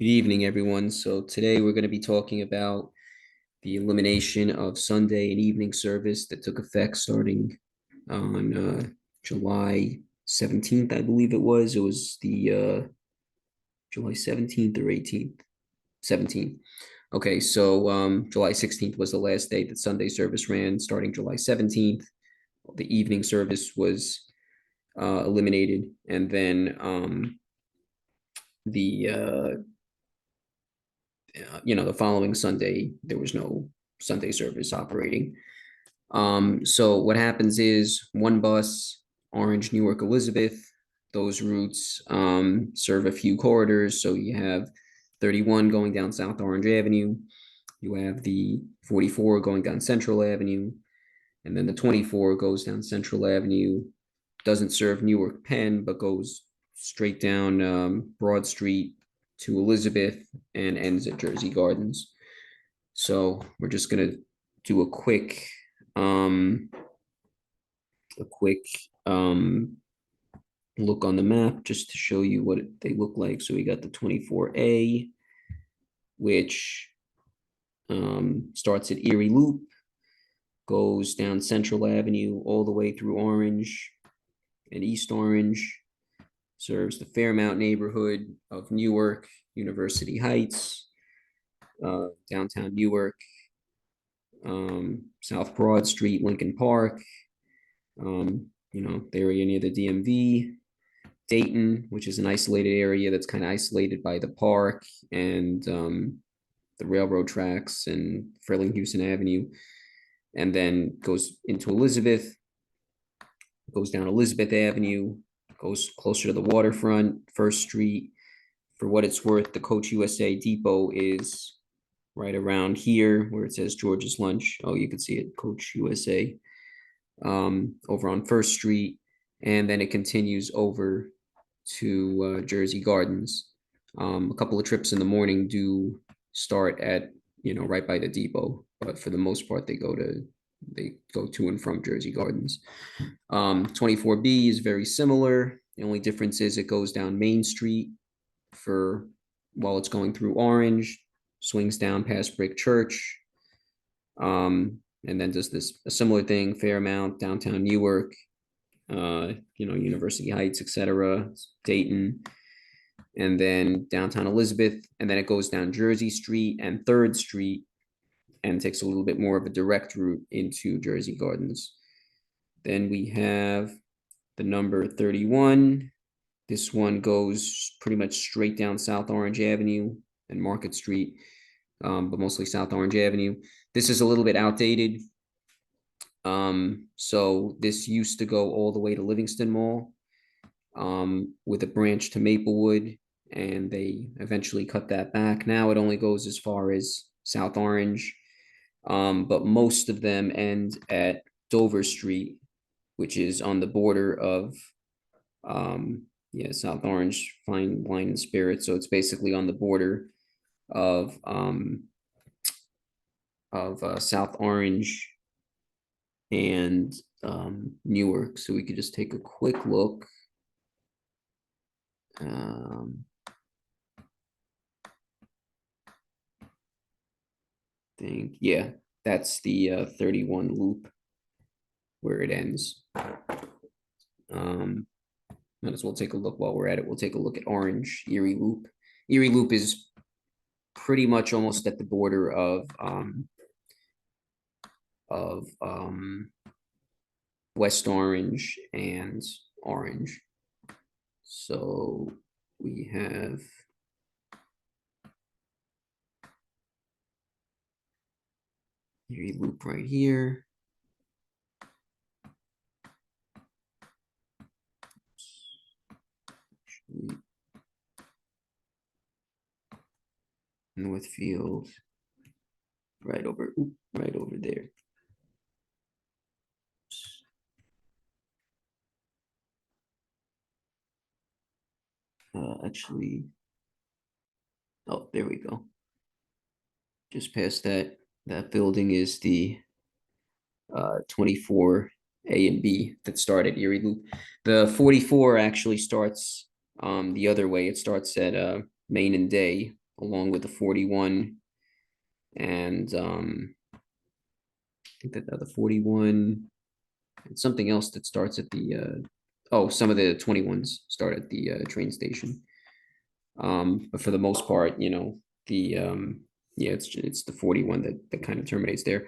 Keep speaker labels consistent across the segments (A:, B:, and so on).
A: Good evening, everyone. So today we're going to be talking about the elimination of Sunday and evening service that took effect starting on July 17th, I believe it was. It was the July 17th or 18th? 17th. Okay, so July 16th was the last day that Sunday service ran. Starting July 17th, the evening service was eliminated. And then the following Sunday, there was no Sunday service operating. So what happens is one bus, Orange, Newark, Elizabeth, those routes serve a few corridors. So you have 31 going down South Orange Avenue. You have the 44 going down Central Avenue. And then the 24 goes down Central Avenue, doesn't serve Newark Penn, but goes straight down Broad Street to Elizabeth and ends at Jersey Gardens. So we're just gonna do um, a quick look on the map just to show you what they look like. So we got the 24A, which starts at Erie Loop, goes down Central Avenue all the way through Orange and East Orange, serves the Fairmount neighborhood of Newark, University Heights, downtown Newark, South Broad Street, Lincoln Park, the area near the DMV, Dayton, which is an isolated area that's kind of isolated by the park and the railroad tracks and Fairleigh Houston Avenue, and then goes into Elizabeth, goes down Elizabeth Avenue, goes closer to the waterfront, First Street. For what it's worth, the Coach USA Depot is right around here where it says George's Lunch. Oh, you can see it, Coach USA, over on First Street. And then it continues over to Jersey Gardens. A couple of trips in the morning do start at, right by the depot, but for the most part, they go to and from Jersey Gardens. 24B is very similar. The only difference is it goes down Main Street while it's going through Orange, swings down past Brick Church, and then does a similar thing, Fairmount, downtown Newark, University Heights, etc., Dayton, and then downtown Elizabeth, and then it goes down Jersey Street and 3rd Street and takes a little bit more of a direct route into Jersey Gardens. Then we have the number 31. This one goes pretty much straight down South Orange Avenue and Market Street, but mostly South Orange Avenue. This is a little bit outdated. So this used to go all the way to Livingston Mall, with a branch to Maplewood, and they eventually cut that back. Now it only goes as far as South Orange, but most of them end at Dover Street, which is on the border of South Orange Fine Wine and Spirits. So it's basically on the border of South Orange and Newark. So we could just take a quick look. That's the 31 loop where it ends. Might as well take a look while we're at it. We'll take a look at Orange, Erie Loop. Erie Loop is pretty much almost at the border of West Orange and Orange. So we have Erie Loop right here. Northfield, right over there. Actually, oh, there we go. Just past that building is the 24 A and B that start at Erie Loop. The 44 actually starts the other way. It starts at Main and Day along with the 41 and I think that the 41 and something else that starts at the some of the 21s start at the train station. But for the most part, the yeah, it's the 41 that kind of terminates there.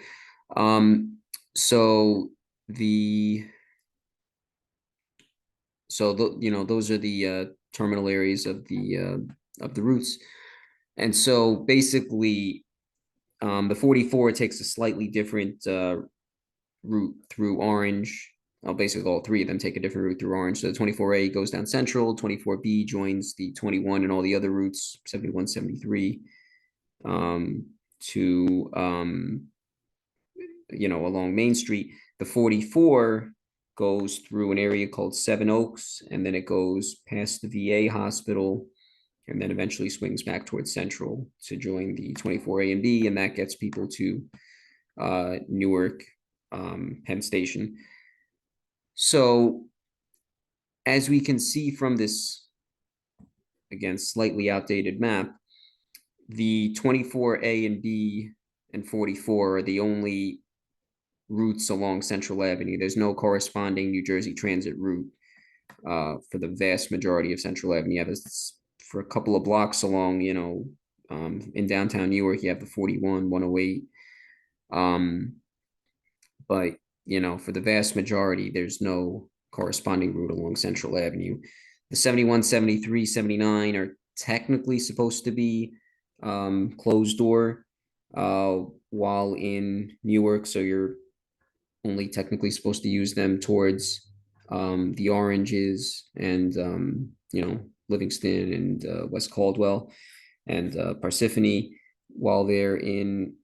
A: So the those are the terminal areas of the routes. And so basically, the 44 takes a slightly different route through Orange. Basically, all three of them take a different route through Orange. So the 24A goes down Central, 24B joins the 21 and all the other routes, 71, 73, to along Main Street. The 44 goes through an area called Seven Oaks, and then it goes past the VA hospital, and then eventually swings back towards Central to join the 24A and B, and that gets people to Newark, Penn Station. So as we can see from this, again, slightly outdated map, the 24A and B and 44 are the only routes along Central Avenue. There's no corresponding New Jersey Transit route for the vast majority of Central Avenue. You have this for a couple of blocks along, in downtown Newark, you have the 41, 108. But, for the vast majority, there's no corresponding route along Central Avenue. The 71, 73, 79 are technically supposed to be closed door while in Newark. So you're only technically supposed to use them towards the Oranges and, Livingston and West Caldwell and Parsippany. While they're in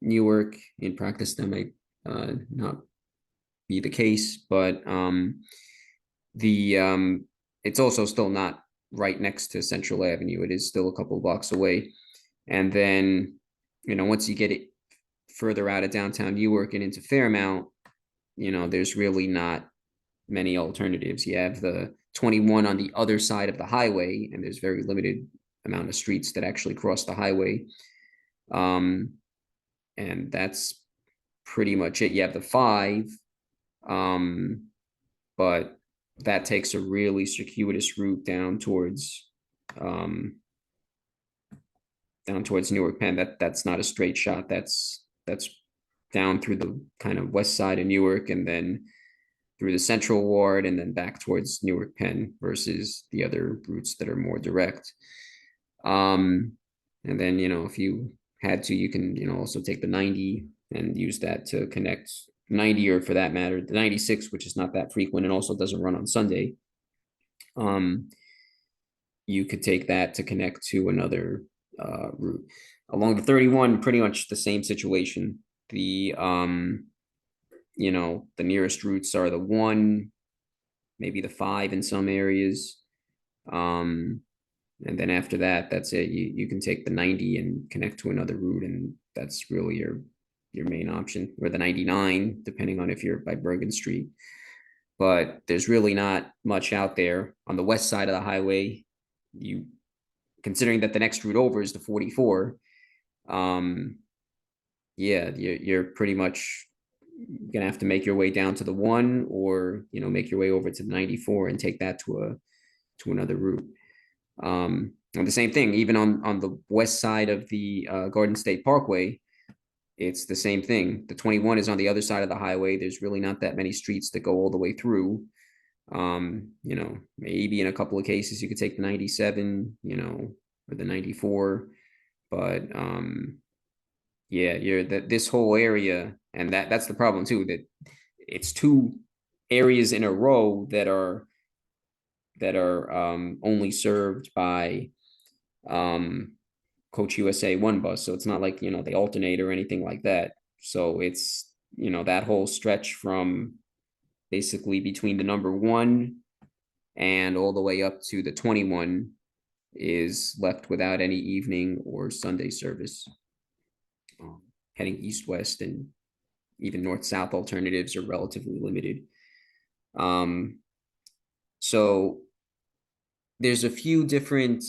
A: Newark, in practice, that might not be the case, but it's also still not right next to Central Avenue. It is still a couple of blocks away. And then, once you get it further out of downtown Newark and into Fairmount, there's really not many alternatives. You have the 21 on the other side of the highway, and there's very limited amount of streets that actually cross the highway. And that's pretty much it. You have the 5, but that takes a really circuitous route down towards Newark Penn. That's not a straight shot. That's down through the kind of west side of Newark and then through the Central Ward and then back towards Newark Penn versus the other routes that are more direct. And then, if you had to, you can, also take the 90 and use that to connect 90, or for that matter, the 96, which is not that frequent and also doesn't run on Sunday. You could take that to connect to another route. Along the 31, pretty much the same situation. The nearest routes are the 1, maybe the 5 in some areas. And then after that, that's it. You can take the 90 and connect to another route, and that's really your main option, or the 99, depending on if you're by Bergen Street. But there's really not much out there on the west side of the highway. Considering that the next route over is the 44, you're pretty much gonna have to make your way down to the 1, or make your way over to the 94 and take that to another route. And the same thing, even on the west side of the Garden State Parkway, it's the same thing. The 21 is on the other side of the highway. There's really not that many streets that go all the way through. Maybe in a couple of cases you could take the 97, or the 94, but this whole area, and that's the problem too, that it's 2 areas in a row that are only served by Coach USA 1 bus. So it's not like, they alternate or anything like that. So it's, that whole stretch from basically between the number 1 and all the way up to the 21 is left without any evening or Sunday service. Heading east-west and even north-south alternatives are relatively limited. So there's a few different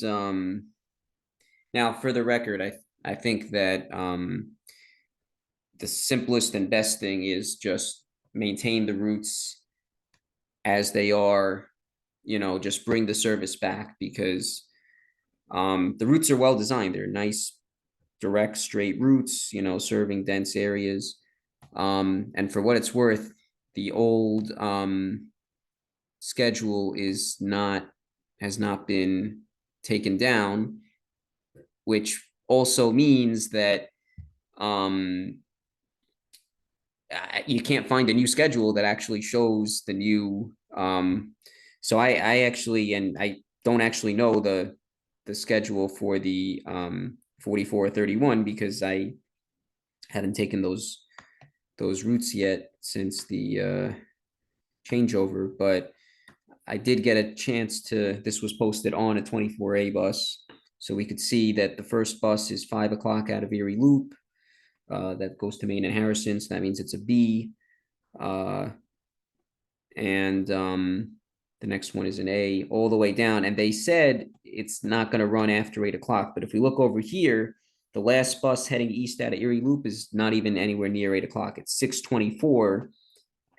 A: Now, for the record, I think that the simplest and best thing is just maintain the routes as they are, just bring the service back, because the routes are well designed. They're nice, direct, straight routes, serving dense areas. And for what it's worth, the old schedule has not been taken down, which also means that um you can't find a new schedule that actually shows the new so I actually, and I don't actually know the schedule for the 4431, because I haven't taken those routes yet since the changeover. But I did get a chance to, this was posted on a 24A bus, so we could see that the first bus is 5 o'clock out of Erie Loop. That goes to Maine and Harrison, so that means it's a B. Uh, and the next one is an A all the way down. And they said it's not going to run after 8 o'clock. But if we look over here, the last bus heading east out of Erie Loop is not even anywhere near 8 o'clock. It's 6:24,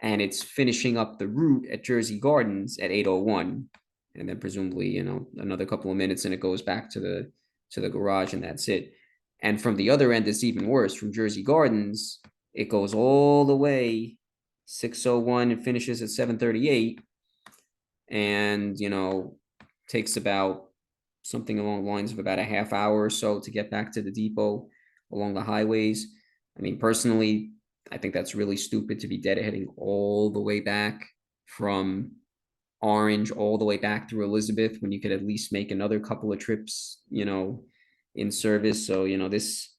A: and it's finishing up the route at Jersey Gardens at 8:01. And then presumably, another couple of minutes, and it goes back to the garage, and that's it. And from the other end, it's even worse. From Jersey Gardens, it goes all the way 6:01 and finishes at 7:38, and takes about something along the lines of about a half hour or so to get back to the depot along the highways. I mean, personally, I think that's really stupid to be deadheading all the way back from Orange all the way back through Elizabeth, when you could at least make another couple of trips, in service. So, this,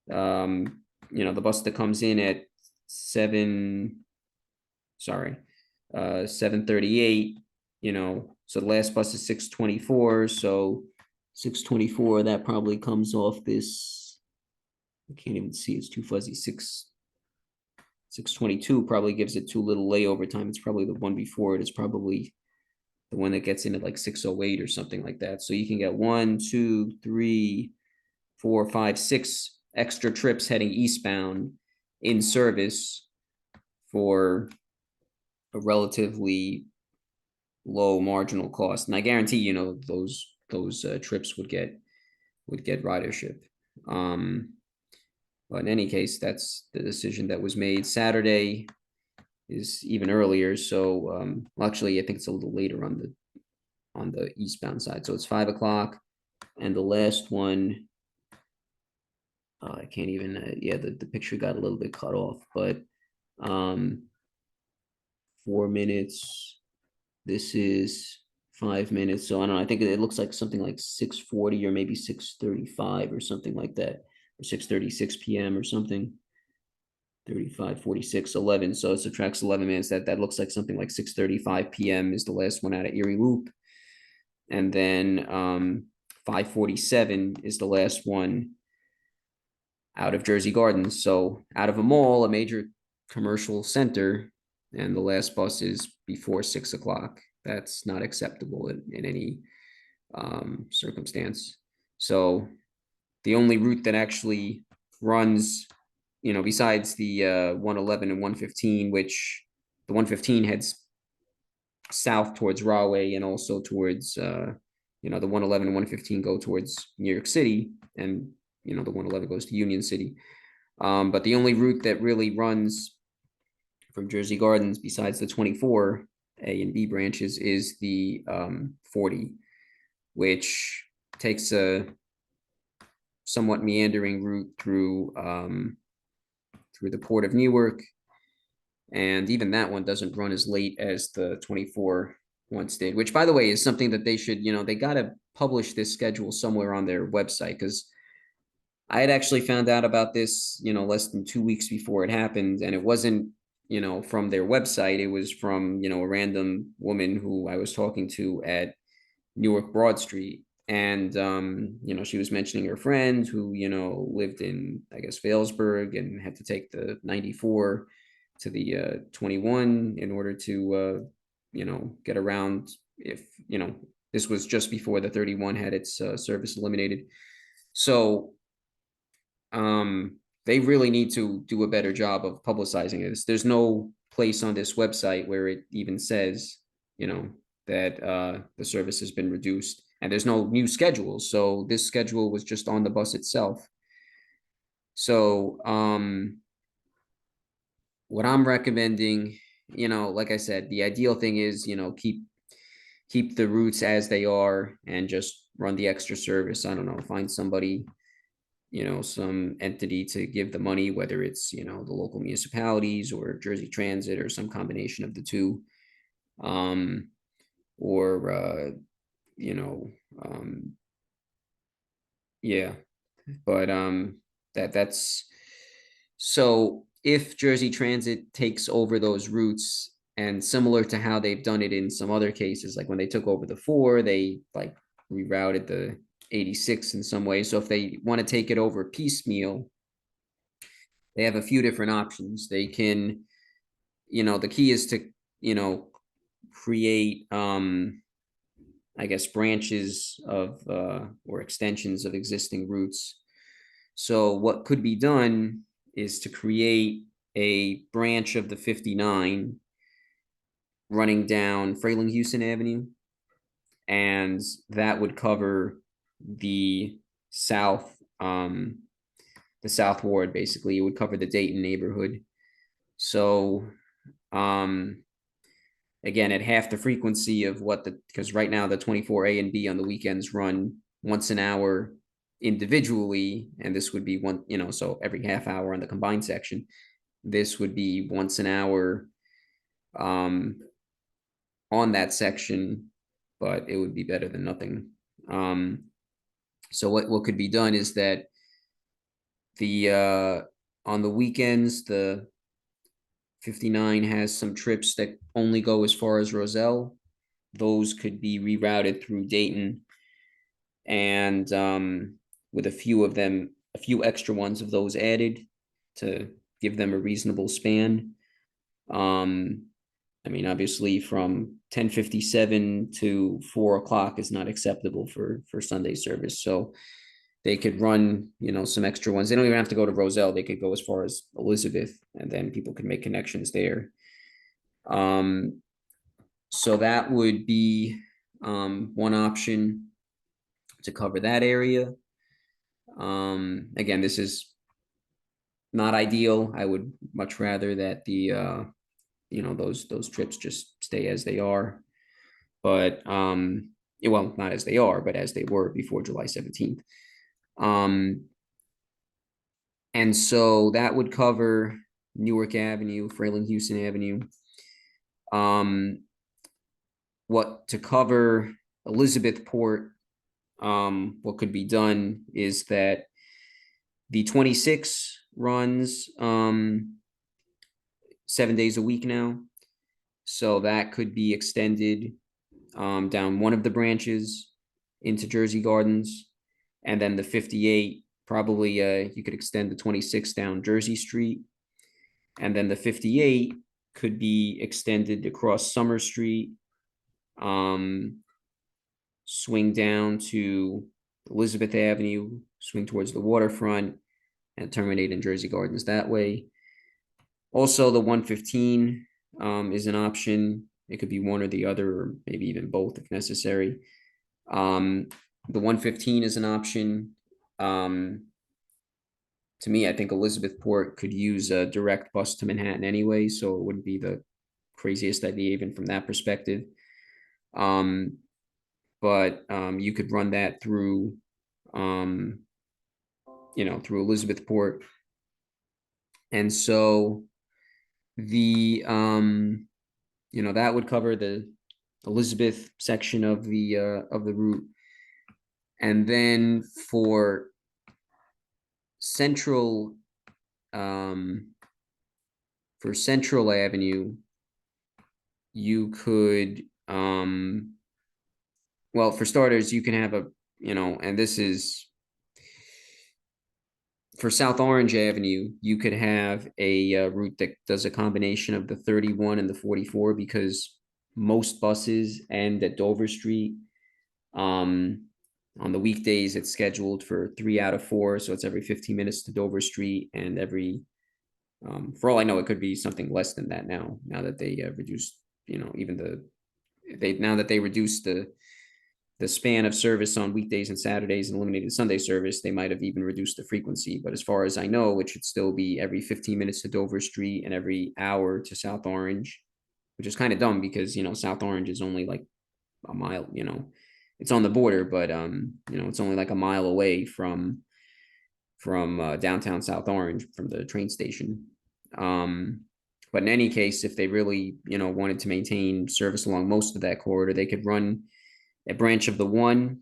A: the bus that comes in at 7:38, so the last bus is 6:24. So 6:24, that probably comes off this, I can't even see, it's too fuzzy. 6:22 probably gives it too little layover time. It's probably the one before it. It's probably the one that gets in at like 6:08 or something like that. So you can get 1, 2, 3, 4, 5, 6 extra trips heading eastbound in service for a relatively low marginal cost. And I guarantee, those trips would get ridership. But in any case, that's the decision that was made. Saturday is even earlier. So well, actually, I think it's a little later on the eastbound side. So it's 5 o'clock, and the last one, I can't even. Yeah, the picture got a little bit cut off, but 4 minutes. This is 5 minutes. So I don't know. I think it looks like something like 6:40 or maybe 6:35 or something like that, or 6:36 p.m. or something. 35, 46, 11. So it subtracts 11 minutes. That looks like something like 6:35 p.m. is the last one out of Erie Loop. And then 5:47 is the last one out of Jersey Gardens. So out of a mall, a major commercial center, and the last bus is before 6 o'clock. That's not acceptable in any circumstance. So the only route that actually runs, besides the 111 and 115, which the 115 heads south towards Rahway, and also towards, the 111 and 115 go towards New York City, and, the 111 goes to Union City. But the only route that really runs from Jersey Gardens, besides the 24 A and B branches, is the 40, which takes a somewhat meandering route through the Port of Newark. And even that one doesn't run as late as the 24 once did, which, by the way, is something that they should, they got to publish this schedule somewhere on their website, because I had actually found out about this, less than 2 weeks before it happened. And it wasn't, from their website. It was from, a random woman who I was talking to at Newark Broad Street. And, she was mentioning her friend who, lived in, I guess, Vailsburg, and had to take the 94 to the 21 in order to, get around, if, this was just before the 31 had its service eliminated. So they really need to do a better job of publicizing this. There's no place on this website where it even says, you know, that the service has been reduced, and there's no new schedules. So this schedule was just on the bus itself. So what I'm recommending, like I said, the ideal thing is, keep the routes as they are and just run the extra service. I don't know, find somebody, some entity to give the money, whether it's, the local municipalities or Jersey Transit or some combination of the two. Um, or, you know, um, yeah, but that's so if Jersey Transit takes over those routes, and similar to how they've done it in some other cases, like when they took over the 4, they like rerouted the 86 in some way. So if they want to take it over piecemeal, they have a few different options. They can, the key is to, create I guess branches of or extensions of existing routes. So what could be done is to create a branch of the 59 running down Frelinghuysen Avenue, and that would cover the south the south ward. Basically, it would cover the Dayton neighborhood. So um again, at half the frequency of what because right now the 24A and B on the weekends run once an hour individually, and this would be one, so every half hour on the combined section. This would be once an hour um, on that section, but it would be better than nothing. So what could be done is that the on the weekends, the 59 has some trips that only go as far as Roselle. Those could be rerouted through Dayton, and with a few extra ones of those added to give them a reasonable span. I mean, obviously, from 10:57 to 4 o'clock is not acceptable for Sunday service. So they could run, some extra ones. They don't even have to go to Roselle. They could go as far as Elizabeth, and then people could make connections there. So that would be one option to cover that area. Again, this is not ideal. I would much rather that the those trips just stay as they are. But well, not as they are, but as they were before July 17th. And so that would cover Newark Avenue, Frelinghuysen Avenue. What to cover Elizabethport, what could be done is that the 26 runs 7 days a week now. So that could be extended down one of the branches into Jersey Gardens. And then the 58, probably you could extend the 26 down Jersey Street. And then the 58 could be extended across Summer Street, swing down to Elizabeth Avenue, swing towards the waterfront, and terminate in Jersey Gardens that way. Also, the 115 is an option. It could be one or the other, or maybe even both if necessary. The 115 is an option. To me, I think Elizabethport could use a direct bus to Manhattan anyway, so it wouldn't be the craziest idea even from that perspective. But you could run that through, through Elizabethport. And so that would cover the Elizabeth section of the route. And then for Central Avenue, you could well, for starters, you can have and this is for South Orange Avenue, you could have a route that does a combination of the 31 and the 44, because most buses end at Dover Street. On the weekdays, it's scheduled for 3 out of 4, so it's every 15 minutes to Dover Street, and every for all I know, it could be something less than that now. Now that they reduced, even now that they reduced the span of service on weekdays and Saturdays and eliminated Sunday service, they might have even reduced the frequency. But as far as I know, it should still be every 15 minutes to Dover Street and every hour to South Orange, which is kind of dumb because South Orange is only like a mile. It's on the border, but it's only like a mile away from downtown South Orange from the train station. But in any case, if they really wanted to maintain service along most of that corridor, they could run a branch of the one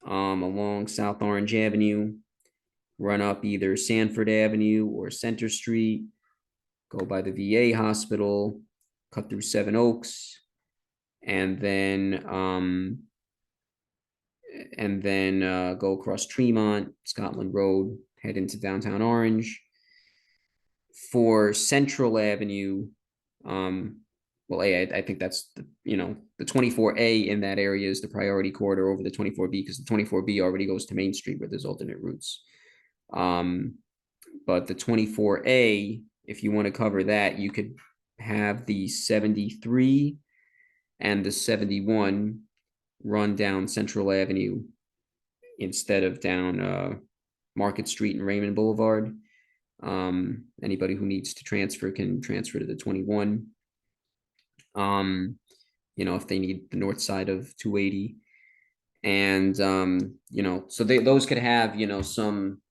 A: along South Orange Avenue, run up either Sanford Avenue or Center Street, go by the VA hospital, cut through Seven Oaks, and then go across Tremont, Scotland Road, head into downtown Orange. For Central Avenue, well, I think that's the 24A in that area is the priority corridor over the 24B, because the 24B already goes to Main Street where there's alternate routes. But the 24A, if you want to cover that, you could have the 73 and the 71 run down Central Avenue instead of down Market Street and Raymond Boulevard. Anybody who needs to transfer can transfer to the 21. If they need the north side of 280. And so those could have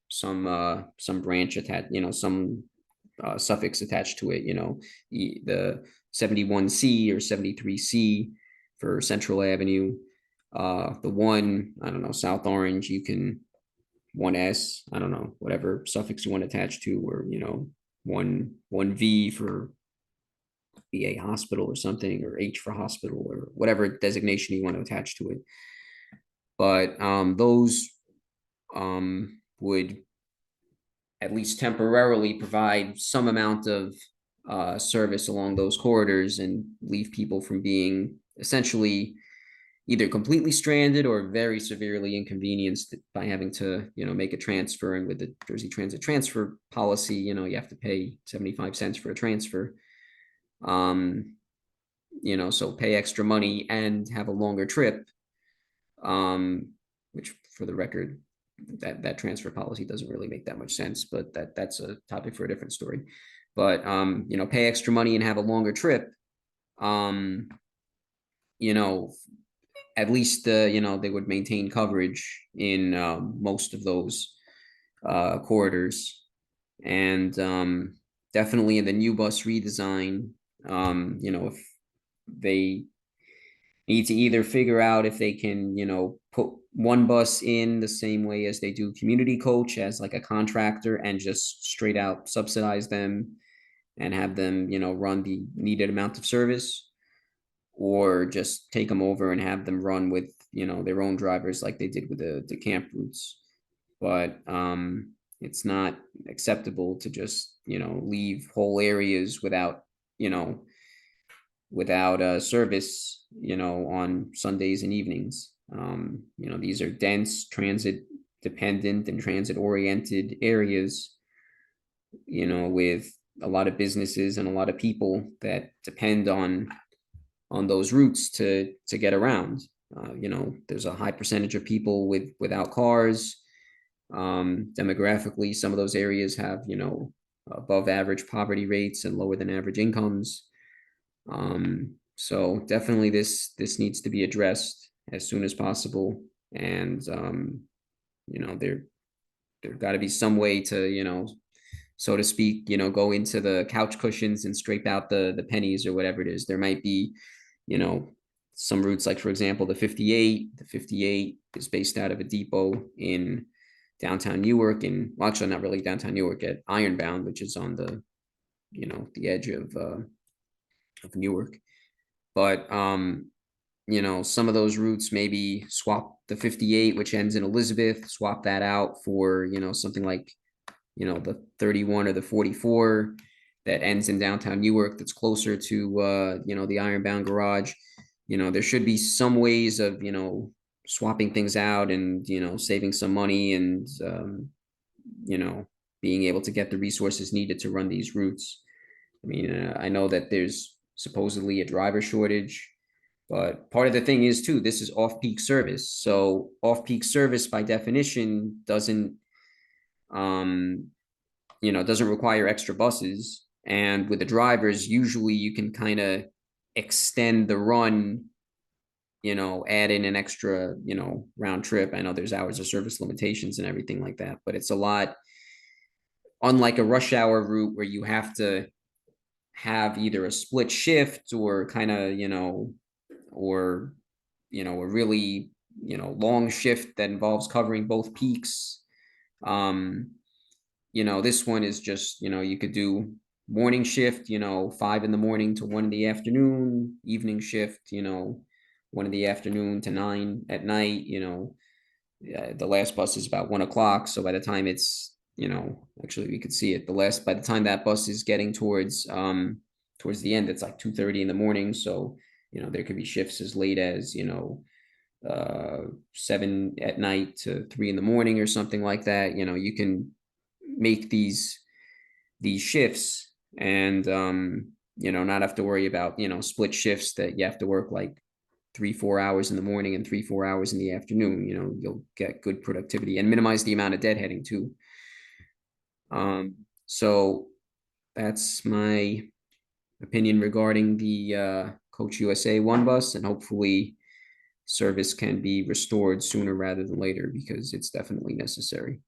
A: some branch attached, some suffix attached to it, the 71C or 73C for Central Avenue. The one, I don't know, South Orange, you can 1S, I don't know, whatever suffix you want to attach to, or 1V for VA hospital or something, or H for hospital, or whatever designation you want to attach to it. But those would at least temporarily provide some amount of service along those corridors and leave people from being essentially either completely stranded or very severely inconvenienced by having to, make a transfer. And with the Jersey Transit transfer policy, you have to pay 75 cents for a transfer. So pay extra money and have a longer trip, which for the record, that transfer policy doesn't really make that much sense, but that's a topic for a different story. But pay extra money and have a longer trip. At least they would maintain coverage in most of those corridors. And definitely in the new bus redesign, if they need to either figure out if they can, put one bus in the same way as they do community coach as like a contractor and just straight out subsidize them and have them, run the needed amount of service, or just take them over and have them run with, their own drivers like they did with the camp routes. But it's not acceptable to just, leave whole areas without service, on Sundays and evenings. These are dense, transit dependent and transit oriented areas, with a lot of businesses and a lot of people that depend on those routes to get around. There's a high percentage of people without cars. Demographically, some of those areas have, above average poverty rates and lower than average incomes. So definitely this needs to be addressed as soon as possible. And there got to be some way to, so to speak, go into the couch cushions and scrape out the pennies or whatever it is. There might be, some routes, like for example, the 58. The 58 is based out of a depot in downtown Newark, and well, actually not really downtown Newark, at Ironbound, which is on the edge of Newark. But some of those routes, maybe swap the 58, which ends in Elizabeth, swap that out for something like the 31 or the 44 that ends in downtown Newark, that's closer to the Ironbound garage. There should be some ways of swapping things out and, saving some money and, you know, being able to get the resources needed to run these routes. I mean, I know that there's supposedly a driver shortage, but part of the thing is too, this is off-peak service. So off-peak service by definition um, doesn't require extra buses. And with the drivers, usually you can kind of extend the run, add in an extra, round trip. I know there's hours of service limitations and everything like that, but it's a lot unlike a rush hour route where you have to have either a split shift or kind of, or, a really, long shift that involves covering both peaks. Um, this one is just, you could do morning shift, 5 in the morning to 1 in the afternoon, evening shift, 1 in the afternoon to 9 at night, the last bus is about 1 o'clock. So by the time it's, actually we could see it, by the time that bus is getting towards the end, it's like 2:30 in the morning. So, there could be shifts as late as, 7 at night to 3 in the morning or something like that. You can make these shifts and, not have to worry about, split shifts that you have to work like 3, 4 hours in the morning and 3, 4 hours in the afternoon. You'll get good productivity and minimize the amount of deadheading too. So that's my opinion regarding the Coach USA One bus, and hopefully service can be restored sooner rather than later because it's definitely necessary.